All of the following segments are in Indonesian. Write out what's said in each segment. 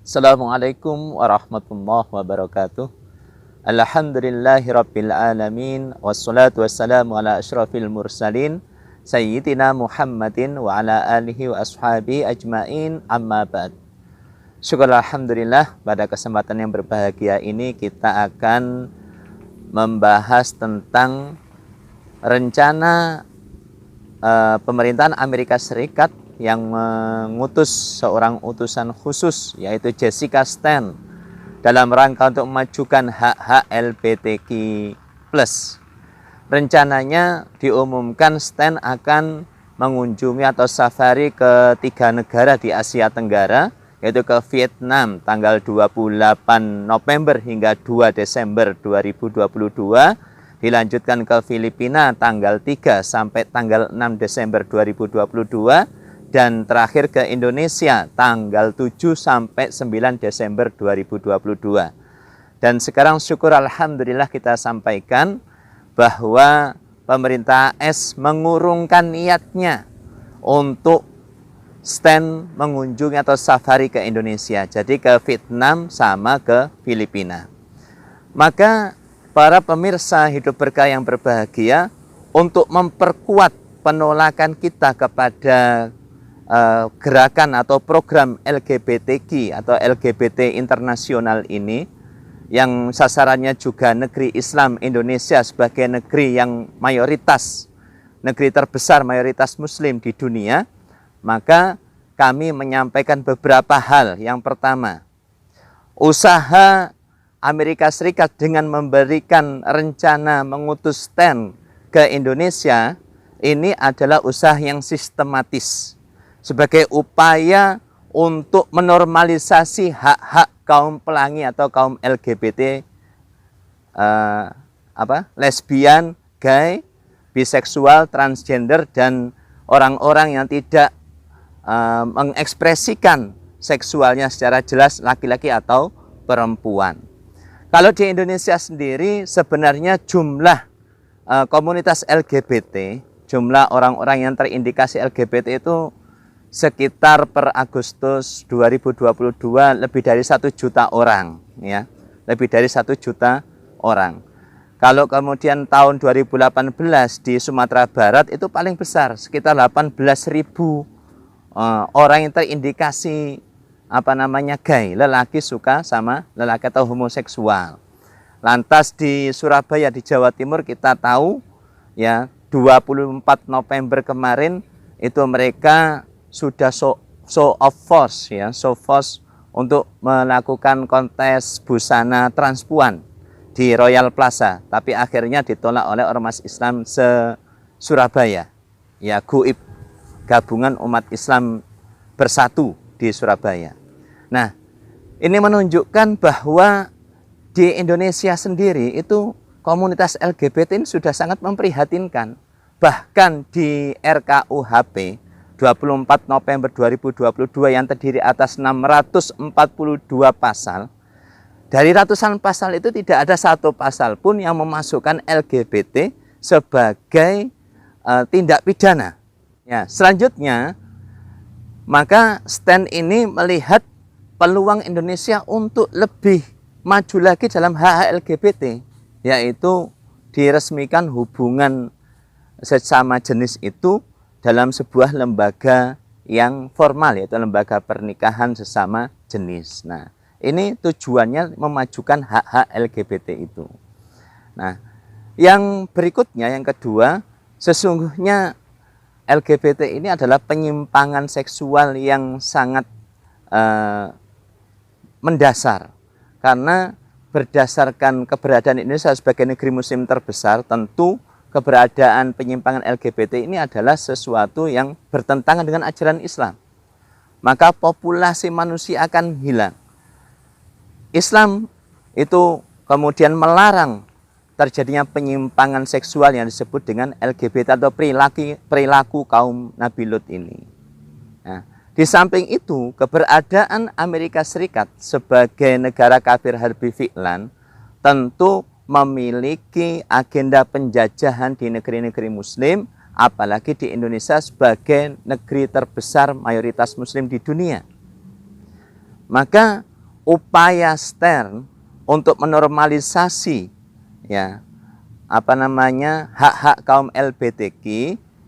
Assalamualaikum warahmatullahi wabarakatuh. Alhamdulillahirabbil alamin wassalatu wassalamu ala asyrafil mursalin sayyidina Muhammadin wa ala alihi wa ashabihi ajmain, amma ba'd. Syukur alhamdulillah, pada kesempatan yang berbahagia ini kita akan membahas tentang rencana pemerintahan Amerika Serikat yang mengutus seorang utusan khusus, yaitu Jessica Stan, dalam rangka untuk memajukan hak-hak LGBTQ+. Rencananya diumumkan Stan akan mengunjungi atau safari ke 3 negara di Asia Tenggara, yaitu ke Vietnam tanggal 28 November hingga 2 Desember 2022, dilanjutkan ke Filipina tanggal 3 sampai tanggal 6 Desember 2022, dan terakhir ke Indonesia tanggal 7 sampai 9 Desember 2022. Dan sekarang syukur alhamdulillah kita sampaikan bahwa pemerintah AS mengurungkan niatnya untuk Stan mengunjungi atau safari ke Indonesia, jadi ke Vietnam sama ke Filipina. Maka para pemirsa Hidup Berkah yang berbahagia, untuk memperkuat penolakan kita kepada gerakan atau program LGBTQ atau LGBT internasional ini, yang sasarannya juga negeri Islam Indonesia sebagai negeri yang mayoritas, negeri terbesar mayoritas muslim di dunia, maka kami menyampaikan beberapa hal. Yang pertama, usaha Amerika Serikat dengan memberikan rencana mengutus Stan ke Indonesia ini adalah usaha yang sistematis sebagai upaya untuk menormalisasi hak-hak kaum pelangi atau kaum LGBT, lesbian, gay, biseksual, transgender, dan orang-orang yang tidak mengekspresikan seksualnya secara jelas, laki-laki atau perempuan. Kalau di Indonesia sendiri sebenarnya jumlah komunitas LGBT, jumlah orang-orang yang terindikasi LGBT itu sekitar per Agustus 2022 lebih dari 1 juta orang, ya, lebih dari 1 juta orang. Kalau kemudian tahun 2018 di Sumatera Barat itu paling besar, sekitar 18.000 orang yang terindikasi gay, lelaki suka sama lelaki atau homoseksual. Lantas di Surabaya di Jawa Timur kita tahu, ya, 24 November kemarin itu mereka sudah show of force, ya, show force untuk melakukan kontes busana transpuan di Royal Plaza, tapi akhirnya ditolak oleh Ormas Islam se-Surabaya, ya, GUIB, Gabungan Umat Islam Bersatu di Surabaya. Nah, ini menunjukkan bahwa di Indonesia sendiri itu komunitas LGBT ini sudah sangat memprihatinkan. Bahkan di RKUHP 24 November 2022 yang terdiri atas 642 pasal, dari ratusan pasal itu tidak ada satu pasal pun yang memasukkan LGBT sebagai tindak pidana. Ya, selanjutnya, maka Stan ini melihat peluang Indonesia untuk lebih maju lagi dalam hak LGBT, yaitu diresmikan hubungan sesama jenis itu dalam sebuah lembaga yang formal, yaitu lembaga pernikahan sesama jenis. Nah, ini tujuannya memajukan hak-hak LGBT itu. Nah, yang berikutnya, yang kedua, sesungguhnya LGBT ini adalah penyimpangan seksual yang sangat mendasar. Karena berdasarkan keberadaan Indonesia sebagai negeri muslim terbesar, tentu keberadaan penyimpangan LGBT ini adalah sesuatu yang bertentangan dengan ajaran Islam. Maka populasi manusia akan hilang. Islam itu kemudian melarang terjadinya penyimpangan seksual yang disebut dengan LGBT atau perilaku kaum Nabi Lut ini. Nah, di samping itu, keberadaan Amerika Serikat sebagai negara kafir harbi fi'lan tentu memiliki agenda penjajahan di negeri-negeri muslim, apalagi di Indonesia sebagai negeri terbesar mayoritas muslim di dunia. Maka upaya Stern untuk menormalisasi ya hak-hak kaum LGBTQ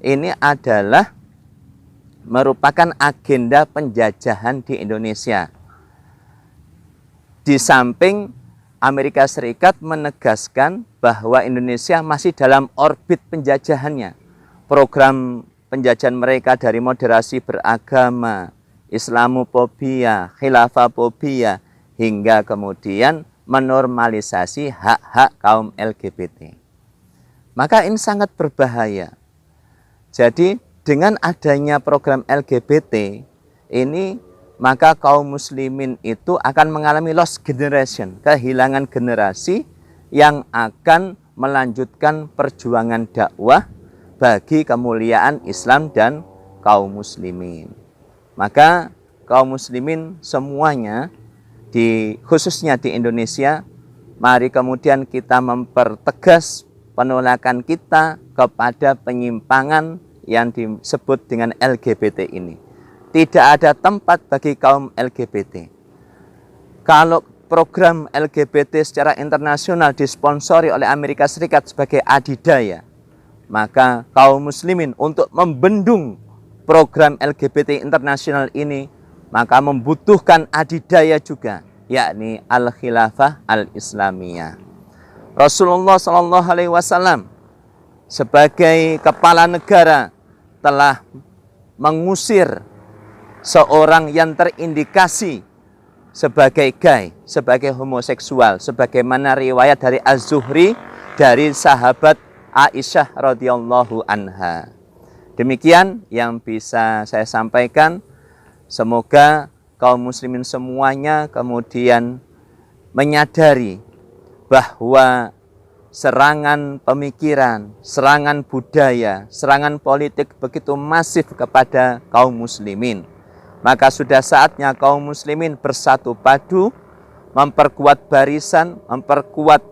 ini adalah merupakan agenda penjajahan di Indonesia. Di samping Amerika Serikat menegaskan bahwa Indonesia masih dalam orbit penjajahannya. Program penjajahan mereka dari moderasi beragama, Islamofobia, khilafafobia, hingga kemudian menormalisasi hak-hak kaum LGBT. Maka ini sangat berbahaya. Jadi dengan adanya program LGBT ini, maka kaum muslimin itu akan mengalami lost generation, kehilangan generasi yang akan melanjutkan perjuangan dakwah bagi kemuliaan Islam dan kaum muslimin. Maka kaum muslimin semuanya, khususnya di Indonesia, mari kemudian kita mempertegas penolakan kita kepada penyimpangan yang disebut dengan LGBT ini. Tidak ada tempat bagi kaum LGBT. Kalau program LGBT secara internasional disponsori oleh Amerika Serikat sebagai adidaya, maka kaum muslimin untuk membendung program LGBT internasional ini, maka membutuhkan adidaya juga, yakni al-khilafah al-islamiyah. Rasulullah SAW sebagai kepala negara telah mengusir seorang yang terindikasi sebagai gay, sebagai homoseksual, sebagaimana riwayat dari Az-Zuhri dari sahabat Aisyah radhiyallahu anha. Demikian yang bisa saya sampaikan. Semoga kaum muslimin semuanya kemudian menyadari bahwa serangan pemikiran, serangan budaya, serangan politik begitu masif kepada kaum muslimin. Maka sudah saatnya kaum muslimin bersatu padu, memperkuat barisan, memperkuat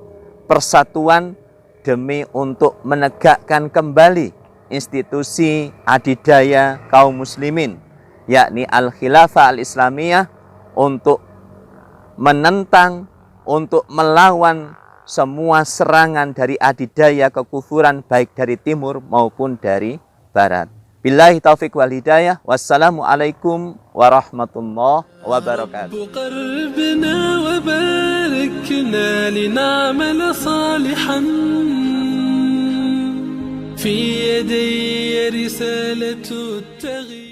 persatuan demi untuk menegakkan kembali institusi adidaya kaum muslimin, yakni al-khilafah al-islamiyah, untuk menentang, untuk melawan semua serangan dari adidaya kekufuran baik dari timur maupun dari barat. Billahi taufiq wal hidayah. Wassalamualaikum warahmatullahi wabarakatuh. في يدي رسالة التغيير